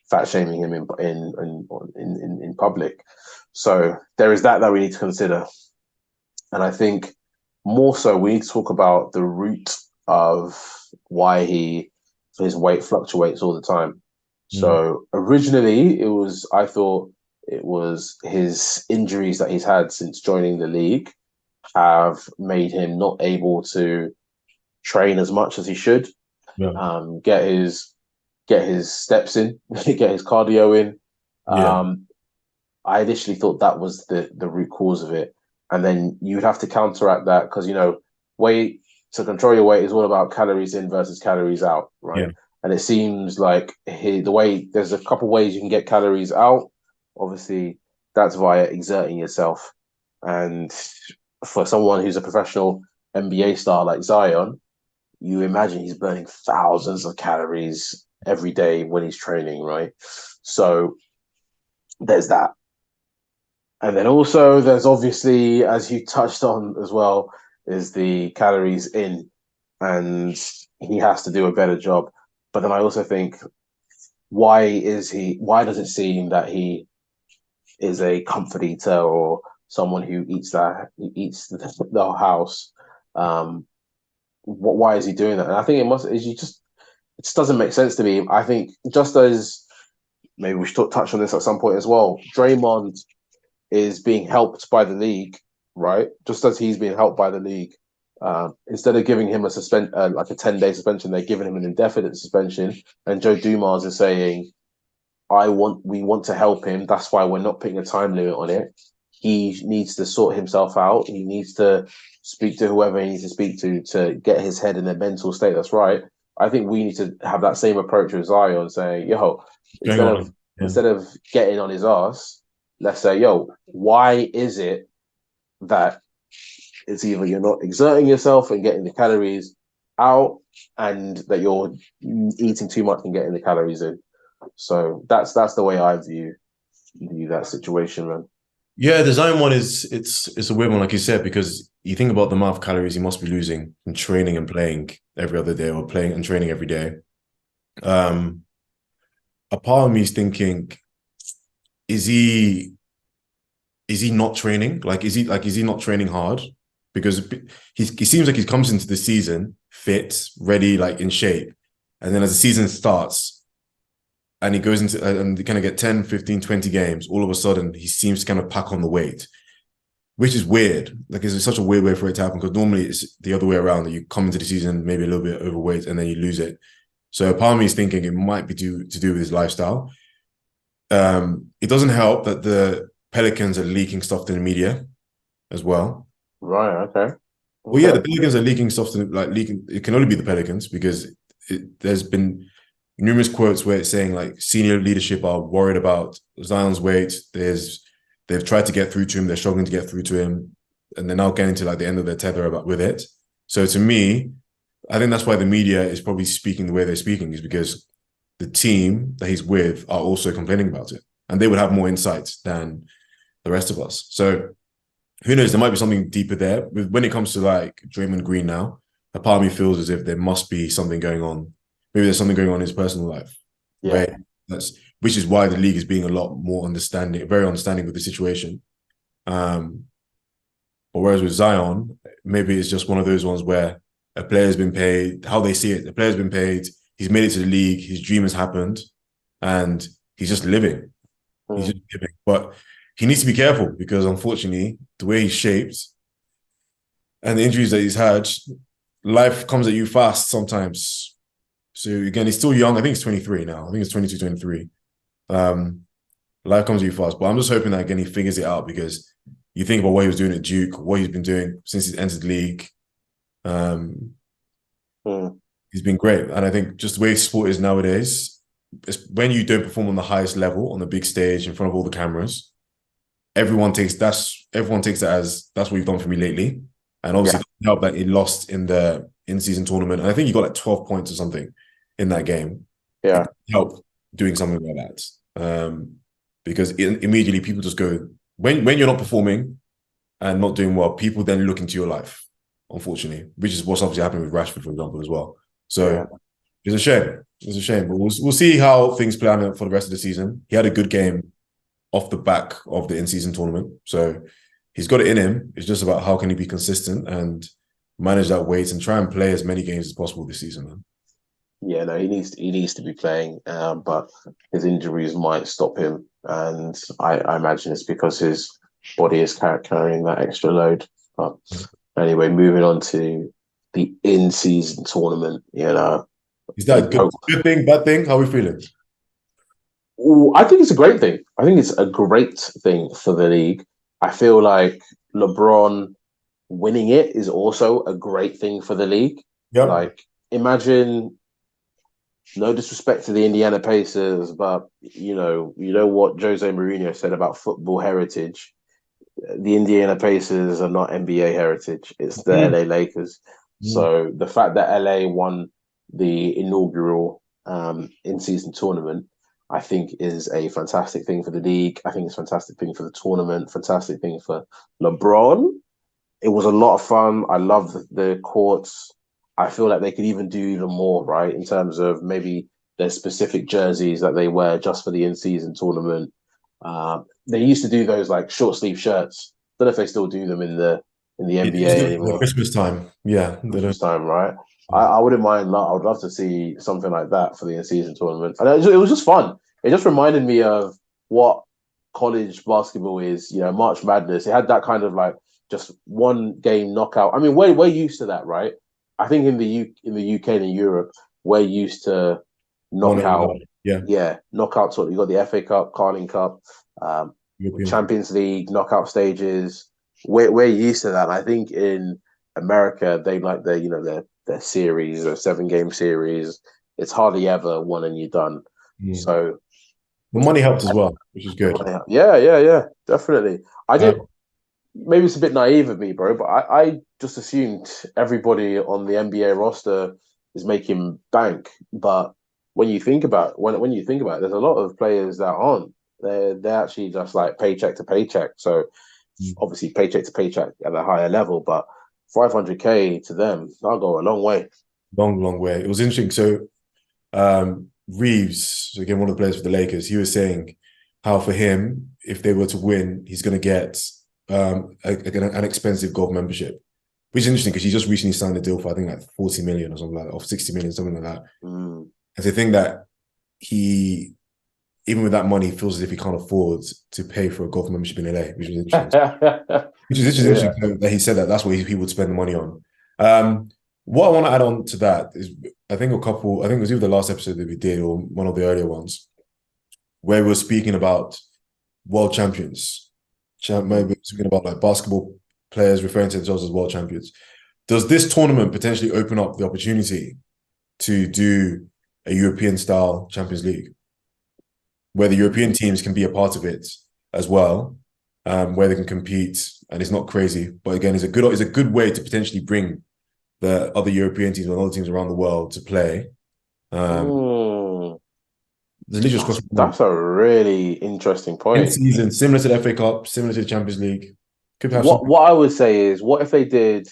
fat shaming him in public. So there is that we need to consider, and I think more so we need to talk about the root of why his weight fluctuates all the time. Mm. So originally I thought it was his injuries that he's had since joining the league have made him not able to train as much as he should, Yeah. get his steps in, get his cardio in. Yeah. I initially thought that was the root cause of it, and then you'd have to counteract that because weight to control your weight is all about calories in versus calories out, right? Yeah. And it seems like the way there's a couple ways you can get calories out. Obviously, that's via exerting yourself, and for someone who's a professional NBA star like Zion, you imagine he's burning thousands of calories every day when he's training, right? So there's that. And then also there's obviously, as you touched on as well, is the calories in, and he has to do a better job. But then I also think, why does it seem that he is a comfort eater or someone who eats the house? Why is he doing that? And I think it just doesn't make sense to me. I think just as maybe we should touch on this at some point as well. Draymond is being helped by the league, right? Just as he's being helped by the league. Instead of giving him like a 10-day suspension, they're giving him an indefinite suspension. And Joe Dumars is saying, we want to help him. That's why we're not putting a time limit on it. He needs to sort himself out. He needs to speak to whoever he needs to speak to get his head in a mental state. That's right. I think we need to have that same approach with Zion, saying, "Yo, Going instead of on. Yeah. instead of getting on his ass, let's say, yo, why is it that it's either you're not exerting yourself and getting the calories out, and that you're eating too much and getting the calories in?" So that's the way I view that situation, man. Yeah, the Zion one it's a weird one, like you said, because you think about the amount of calories he must be losing from training and playing every other day, or playing and training every day. Um, a part of me is thinking, is he is he not training? Is he not training hard? Because he seems like he comes into the season fit, ready, like in shape. And then as the season starts and he goes into and they kind of get 10, 15, 20 games, all of a sudden he seems to kind of pack on the weight, which is weird. Like it's such a weird way for it to happen, because normally it's the other way around, that you come into the season maybe a little bit overweight and then you lose it. So part of me is thinking it might be to do with his lifestyle. It doesn't help that the Pelicans are leaking stuff to the media as well. Right. Okay. Well, yeah, the Okay. Pelicans are leaking stuff to leaking. It can only be the Pelicans, because there's been numerous quotes where it's saying like senior leadership are worried about Zion's weight. They've tried to get through to him. They're struggling to get through to him, and they're now getting to like the end of their tether with it. So to me, I think that's why the media is probably speaking the way they're speaking, is because the team that he's with are also complaining about it, and they would have more insight than the rest of us. So who knows? There might be something deeper there. When it comes to like Draymond Green now, a part of me feels as if there must be something going on. Maybe there's something going on in his personal life, Yeah. where which is why the league is being a lot more understanding, very understanding with the situation. Um, but whereas with Zion, maybe it's just one of those ones where a player's been paid, how they see it. The player's been paid. He's made it to the league. His dream has happened, and he's just living. He's Mm. just living. But he needs to be careful, because unfortunately, the way he's shaped and the injuries that he's had, life comes at you fast sometimes. So again, he's still young. I think he's 23 now. I think it's 22, 23. Um, life comes at you fast. But I'm just hoping that again he figures it out, because you think about what he was doing at Duke, what he's been doing since he's entered the league. Um, Mm. he's been great. And I think just the way sport is nowadays, when you don't perform on the highest level on the big stage in front of all the cameras, everyone takes that as that's what you've done for me lately. And obviously Yeah. it doesn't help that he lost in the in-season tournament. And I think he got like 12 points or something in that game. It Yeah. helped doing something like that. Because immediately people just go, when you're not performing and not doing well, people then look into your life, unfortunately, which is what's obviously happening with Rashford, for example, as well. Yeah. So it's a shame. It's a shame, but we'll see how things play out for the rest of the season. He had a good game off the back of the in-season tournament, so he's got it in him. It's just about how can he be consistent and manage that weight and try and play as many games as possible this season, man. Yeah. No, he needs to be playing, but his injuries might stop him, and I imagine it's because his body is carrying that extra load. But anyway, moving on to the in-season tournament, Is that a good thing, bad thing? How are we feeling? I think it's a great thing. I think it's a great thing for the league. I feel like LeBron winning it is also a great thing for the league. Yep. Like, imagine, no disrespect to the Indiana Pacers, but you know what Jose Mourinho said about football heritage. The Indiana Pacers are not NBA heritage. It's the Mm. LA Lakers. Mm. So the fact that LA won the inaugural in-season tournament, I think is a fantastic thing for the league. I think it's a fantastic thing for the tournament, fantastic thing for LeBron. It was a lot of fun. I love the courts. I feel like they could even do even more, right? In terms of maybe there's specific jerseys that they wear just for the in-season tournament. They used to do those like short sleeve shirts. Don't know if they still do them in the It was NBA the anymore. Christmas time. Yeah, they Christmas don't. time, right? I wouldn't mind. I would love to see something like that for the in-season tournament. And it was just fun. It just reminded me of what college basketball is. You know, March Madness. It had that kind of like just one game knockout. I mean, we're used to that, right? I think in the UK and in Europe, we're used to One and knockout. one. Yeah, Yeah, knockout sort. You got the FA Cup, Carling Cup, um, European. Champions League, knockout stages. We're used to that. I think in America, they like their series, a 7 game series. It's hardly ever one and you're done. Mm. So The money helped as well, which is good. yeah, definitely. I Uh, did. Maybe it's a bit naive of me, bro, but I just assumed everybody on the NBA roster is making bank. But when you think about it, there's a lot of players that aren't. They're actually just like paycheck to paycheck. So obviously paycheck to paycheck at a higher level, but 500K to them, that'll go a long way. long, long way. It was interesting. So Reeves, so again, one of the players for the Lakers, he was saying how for him, if they were to win, he's going to get an expensive golf membership, which is interesting because he just recently signed a deal for I think like 40 million or something like that, or 60 million, something like that. Mm. And to think that he, even with that money, feels as if he can't afford to pay for a golf membership in LA, which was interesting. Which is Yeah. interesting that he said that that's what he would spend the money on. What I want to add on to that is, I think it was either the last episode that we did or one of the earlier ones, where we were speaking about world champions. Maybe we were speaking about like basketball players referring to themselves as world champions. Does this tournament potentially open up the opportunity to do a European style Champions League, where the European teams can be a part of it as well, where they can compete and it's not crazy, but again, it's a good way to potentially bring the other European teams and other teams around the world to play. Mm. There's literally across the board. That's a really interesting In point. season, similar to the FA Cup, similar to the Champions League. Could have some. What I would say is, what if they did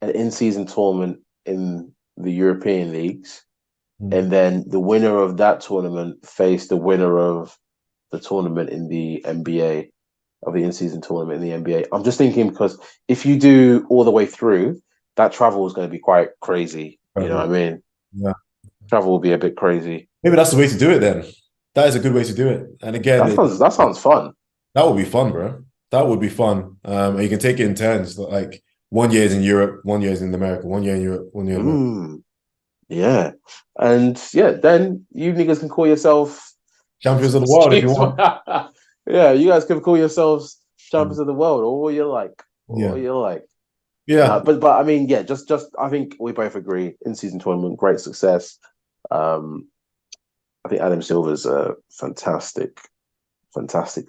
an in-season tournament in the European leagues, and then the winner of that tournament faced the winner of the tournament in the NBA, of the in-season tournament in the NBA. I'm just thinking because if you do all the way through, that travel is going to be quite crazy. You know what I mean? Yeah. Travel will be a bit crazy. Maybe that's the way to do it then. That is a good way to do it. And again, That sounds fun. that would be fun, bro. That would be fun. And you can take it in turns. Like 1 year is in Europe, 1 year is in America, 1 year in Europe, 1 year in America. Yeah. And yeah, then you niggas can call yourself Champions of the world if you want. Yeah, you guys can call yourselves champions of the world, or what you like. Or Yeah. what you like. Yeah. But I mean, yeah, just I think we both agree in season tournament, great success. I think Adam Silver's a fantastic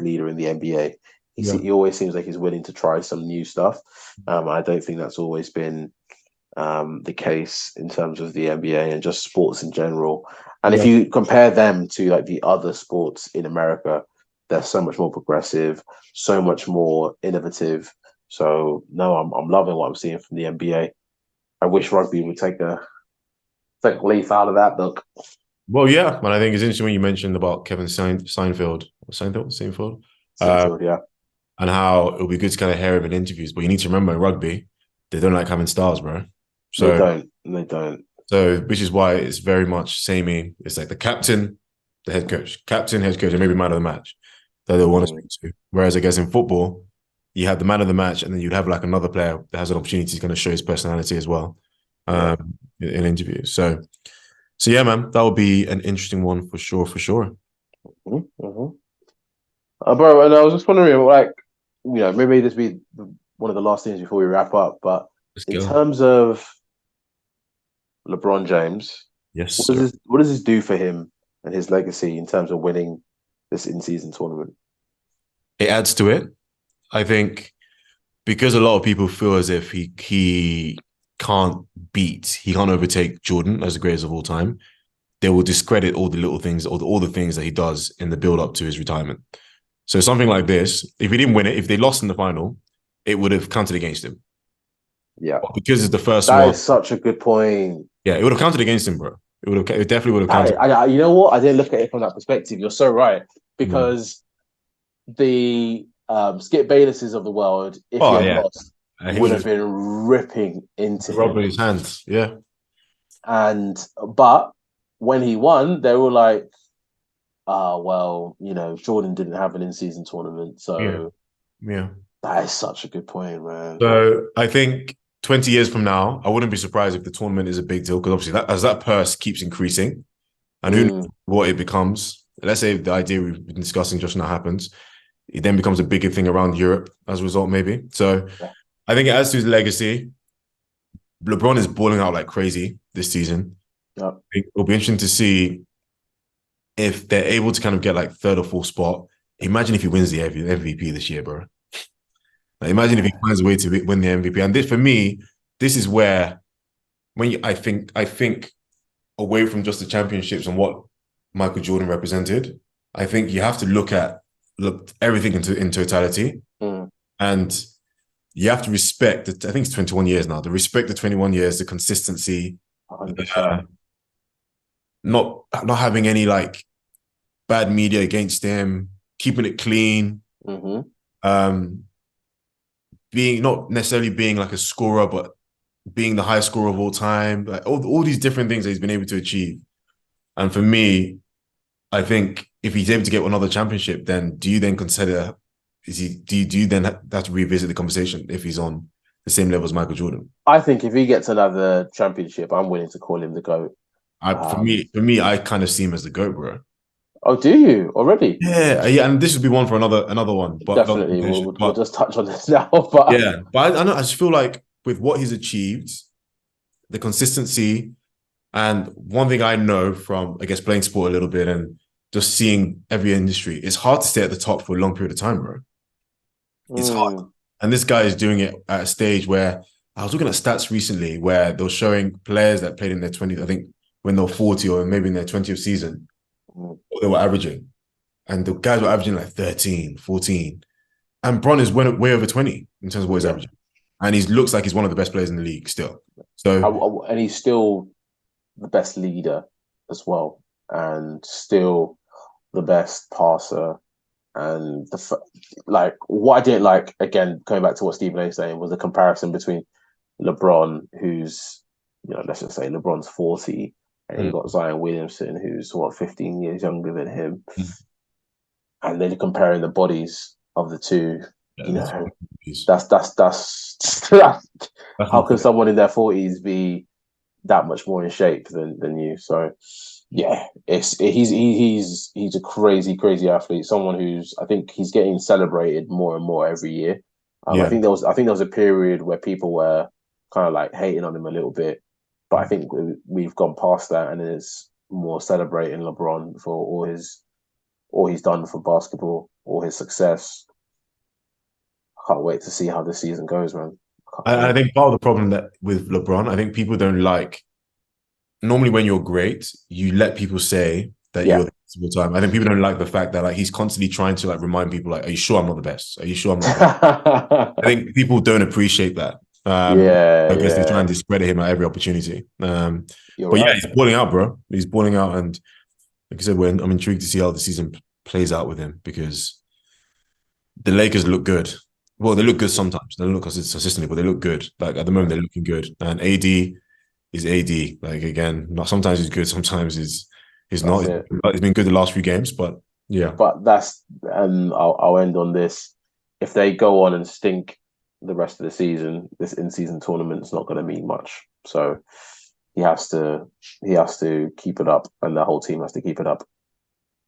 leader in the NBA. Yeah. He always seems like he's willing to try some new stuff. I don't think that's always been the case in terms of the NBA and just sports in general. And if Yeah. you compare them to like the other sports in America, they're so much more progressive, so much more innovative. So no, I'm loving what I'm seeing from the NBA. I wish rugby would take a leaf out of that book. Well, yeah, and I think it's interesting when you mentioned about Kevin Seinfeld, Seinfeld, yeah. and how it'll be good to kind of hear him in interviews. But you need to remember in rugby, they don't like having stars, bro. They So, don't. They don't. which is why it's very much samey. It's like the captain, the head coach, and maybe man of the match that they want to speak to. Whereas I guess in football, you have the man of the match, and then you'd have like another player that has an opportunity to kind of show his personality as well in interviews. So yeah, man, that would be an interesting one for sure, for sure. Mm-hmm. Bro, and I was just wondering, like, maybe this be one of the last things before we wrap up. But Let's in go. terms of LeBron James, Yes, sir. what does this do for him and his legacy in terms of winning this in-season tournament? It adds to it. I think because a lot of people feel as if he can't he can't overtake Jordan as the greatest of all time, they will discredit all the little things, all the things that he does in the build up to his retirement. So something like this, if he didn't win it, if they lost in the final, it would have counted against him. Yeah. But because it's the first That one, is such a good point. yeah, it would have counted against him, bro. It definitely would have counted. You know what? I didn't look at it from that perspective. You're so right. Yeah. Because the Skip Baylesses of the world, if he Oh had yeah, lost, he would would have have been ripping into rubbing him. his hands. Yeah, But when he won, they were like, well, Jordan didn't have an in-season tournament, yeah, so yeah. that is such a good point, man. So I think 20 years from now, I wouldn't be surprised if the tournament is a big deal because obviously as that purse keeps increasing, and who knows what it becomes. Let's say the idea we've been discussing just now happens, it then becomes a bigger thing around Europe as a result, maybe. So Yeah. I think it adds to his legacy. LeBron is balling out like crazy this season. Yeah. It'll be interesting to see if they're able to kind of get like third or fourth spot. Imagine if he wins the MVP this year, bro. Like, imagine if he finds a way to win the MVP. And this, for me, this is where I think away from just the championships and what Michael Jordan represented, I think you have to look everything in totality, and you have to respect. I think it's 21 years now. To respect the 21 years, the consistency, not having any like bad media against him, keeping it clean, being not necessarily being like a scorer, but being the highest scorer of all time, like all these different things that he's been able to achieve. And for me, I think if he's able to get another championship, then do you then consider do you then have to revisit the conversation if he's on the same level as Michael Jordan? I think if he gets another championship, I'm willing to call him the GOAT. For me, I kind of see him as the GOAT, bro. Oh, do you already? Yeah, and this would be one for another one, but Definitely, we'll just touch on this now. But yeah, but I know I just feel like with what he's achieved, the consistency, and one thing I know from I guess playing sport a little bit and just seeing every industry, it's hard to stay at the top for a long period of time, bro. It's hard, and this guy is doing it at a stage where I was looking at stats recently where they were showing players that played in their 20s, I think when they were 40 or maybe in their 20th season, what they were averaging. And the guys were averaging like 13, 14. And Bron is way over 20 in terms of what he's averaging. And he looks like he's one of the best players in the league still. So, and he's still the best leader as well, and still the best passer. And what I didn't like, again, going back to what Stephen A was saying, was the comparison between LeBron, who's, let's just say LeBron's 40, and you got Zion Williamson, who's 15 years younger than him. And then comparing the bodies of the two, that's how can someone in their 40s be that much more in shape than you? So yeah, he's a crazy athlete. Someone who's, I think he's getting celebrated more and more every year. I think there was a period where people were kind of like hating on him a little bit, but I think we've gone past that, and it's more celebrating LeBron for all he's done for basketball, all his success. I can't wait to see how this season goes, man. I think part of the problem that with LeBron, I think people don't like. Normally, when you're great, you let people say that you're the best of all time. I think people don't like the fact that like he's constantly trying to like remind people like, "Are you sure I'm not the best? Are you sure I'm not the best?" I think people don't appreciate that. Because they try and discredit him at every opportunity. But yeah, he's balling out, bro. He's balling out, and like I said, I'm intrigued to see how the season plays out with him because the Lakers look good. Well, they look good sometimes. They don't look consistently, but they look good. Like at the moment, they're looking good. And AD is AD. Like again, not sometimes he's good, sometimes he's not. He's been good the last few games, but yeah. But and I'll end on this. If they go on and stink the rest of the season, this in-season tournament is not going to mean much. So he has to keep it up, and the whole team has to keep it up.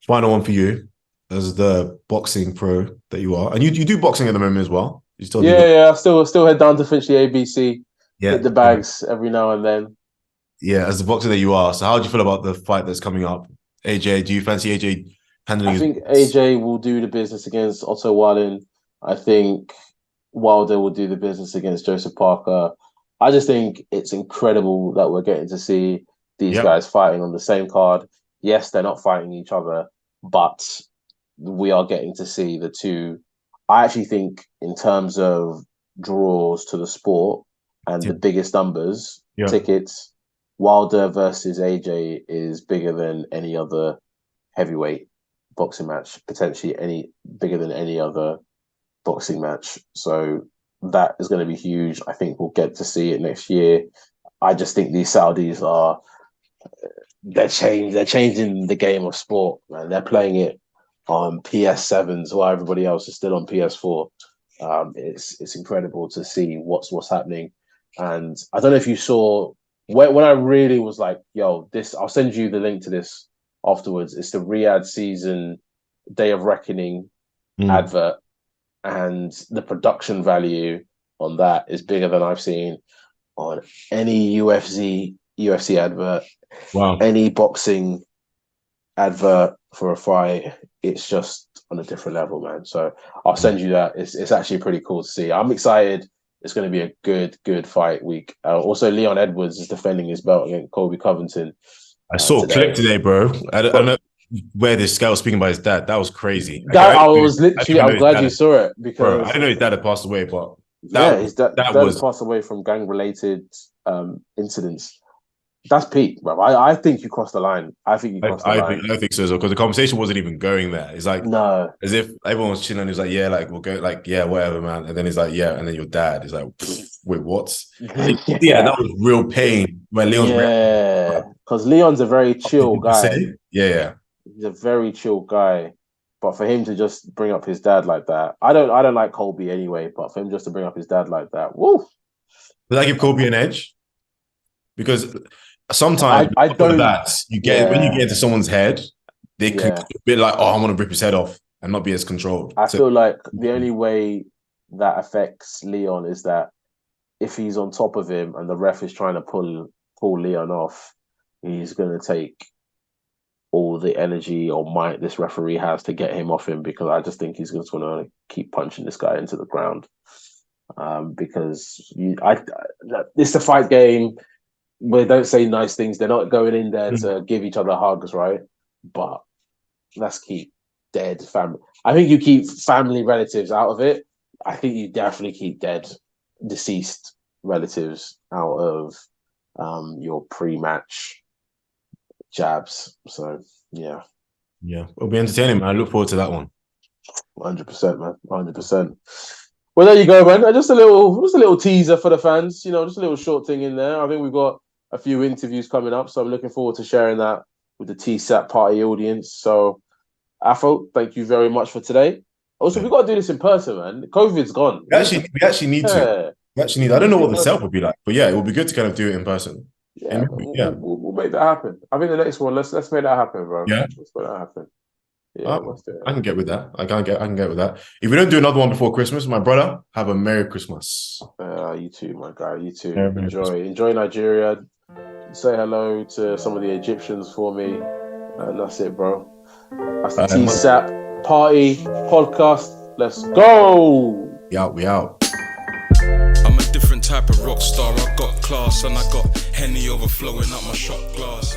Final one for you, as the boxing pro that you are, and you do boxing at the moment as well. I still head down to Finchley ABC, hit the bags every now and then. Yeah, as the boxer that you are. So how do you feel about the fight that's coming up? AJ, do you fancy AJ handling? I think AJ will do the business against Otto Wallin. I think Wilder will do the business against Joseph Parker. I just think it's incredible that we're getting to see these Yep. guys fighting on the same card. Yes, they're not fighting each other, but we are getting to see the two. I actually think, in terms of draws to the sport and the biggest numbers, Yeah. tickets, Wilder versus AJ is bigger than any other heavyweight boxing match, potentially any bigger than any other boxing match. So that is going to be huge. I think we'll get to see it next year. I just think these Saudis are they're changing the game of sport, man. They're playing it on PS7s while everybody else is still on PS4. It's incredible to see what's happening. And I don't know if you saw when I really was like, yo, this, I'll send you the link to this afterwards. It's the Riyadh season Day of Reckoning advert, and the production value on that is bigger than I've seen on any UFC advert, any boxing advert for a fight. It's just on a different level, man. So I'll send you that. It's actually pretty cool to see. I'm excited. It's going to be a good fight week. Also, Leon Edwards is defending his belt against Colby Covington. I saw a clip today, bro. I don't know where this guy was speaking about his dad. That was crazy. I'm glad you saw it, because bro, I didn't know his dad had passed away, but his dad passed away from gang-related incidents. That's peak, bro. I think you crossed the line. I think you crossed the line. I think so, because the conversation wasn't even going there. It's like, no, as if everyone was chilling. He was like, yeah, like we'll go, like, yeah, whatever, man. And then he's like, yeah, and then your dad is like, wait, what? Yeah, that was real pain. When Leon's because Leon's a very chill guy. Yeah, he's a very chill guy. But for him to just bring up his dad like that, I don't like Colby anyway. But for him just to bring up his dad like that, woo. Does that give Colby an edge? Because sometimes I don't. That you get when you get into someone's head, they could be a bit like, oh, I want to rip his head off and not be as controlled. I feel like the only way that affects Leon is that if he's on top of him and the ref is trying to pull Leon off, he's going to take all the energy or might this referee has to get him off him, because I just think he's just going to keep punching this guy into the ground. Because it's a fight game where they don't say nice things. They're not going in there to give each other hugs, right? But let's keep dead family. I think you keep family relatives out of it. I think you definitely keep deceased relatives out of your pre-match jabs. So yeah, it'll be entertaining, man. I look forward to that one. 100%, man. 100%. Well, there you go, man. Just a little teaser for the fans. Just a little short thing in there. I think we've got a few interviews coming up, so I'm looking forward to sharing that with the TSAP party audience. So, Afo, thank you very much for today. Also, we've got to do this in person, man. COVID's gone. We actually need to. I don't know what the setup would be like, but it would be good to kind of do it in person. Yeah, we'll make that happen. I think the next one, let's make that happen, bro. Yeah, let's make that happen. Yeah, I can get with that. I can get with that. If we don't do another one before Christmas, my brother, have a Merry Christmas. You too, my guy. You too. Enjoy Nigeria. Say hello to some of the Egyptians for me. And that's it, bro. That's the TSAP Party Podcast. Let's go. We out. I'm a different type of rock star. I got class and I got Henny overflowing up my shot glass.